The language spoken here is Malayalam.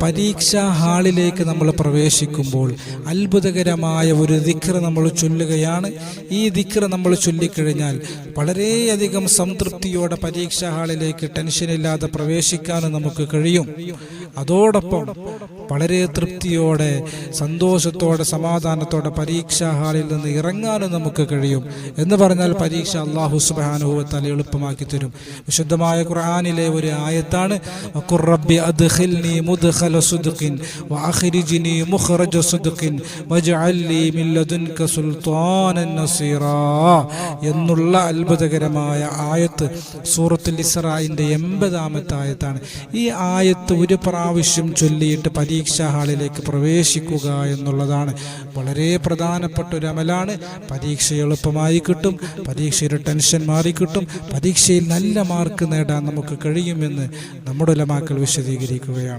പരീക്ഷാ ഹാളിലേക്ക് നമ്മൾ പ്രവേശിക്കുമ്പോൾ അത്ഭുതകരമായ ഒരു ദിക്ർ നമ്മൾ ചൊല്ലുകയാണ്. ഈ ദിക്ർ നമ്മൾ ചൊല്ലിക്കഴിഞ്ഞാൽ വളരെയധികം സംതൃപ്തിയോടെ പരീക്ഷാ ഹാളിലേക്ക് ടെൻഷനില്ലാതെ പ്രവേശിക്കാനും നമുക്ക് കഴിയും. അതോടൊപ്പം വളരെ തൃപ്തിയോടെ സന്തോഷത്തോടെ സമാധാനത്തോടെ പരീക്ഷാ ഹാളിൽ നിന്ന് ഇറങ്ങാനും നമുക്ക് കഴിയും. എന്ന് പറഞ്ഞാൽ പരീക്ഷ അല്ലാഹു സുബ്ഹാനഹു വ തആല എളുപ്പമാക്കി തരും. വിശുദ്ധമായ ഖുർആനിലെ ഒരു ആയത്താണ് വഖുർ റബ്ബി അദ്ഖിൽനി മുദ്ഖല സുദ്ഖിൻ വഅഖ്രിജ്നി മുഖ്റജ സുദ്ഖിൻ വജ്അൽ ലീ മിൻ ലദുൻക സുൽത്താനൻ നസീറാ എന്നുള്ള അത്ഭുതകരമായ ആയത്ത് സൂറത്തുൽ ഇസ്രാഇന്റെ 80-ാമത്തെ ആയത്താണ്. ഈ ആയത്ത് ഒരു പ്രാവശ്യം ചൊല്ലിയിട്ട് പരീക്ഷാ ഹാളിലേക്ക് പ്രവേശിക്കുക എന്നുള്ളതാണ് വളരെ പ്രധാനപ്പെട്ട ഒരു അമലാണ്. പരീക്ഷ എളുപ്പമായി കിട്ടും, പരീക്ഷയുടെ ടെൻഷൻ മാറിക്കിട്ടും, പരീക്ഷയിൽ നല്ല മാർക്ക് നേടാൻ നമുക്ക് കഴിയുമെന്ന് നമ്മുടെ ഉലമാക്കൾ വിശദീകരിക്കുകയാണ്.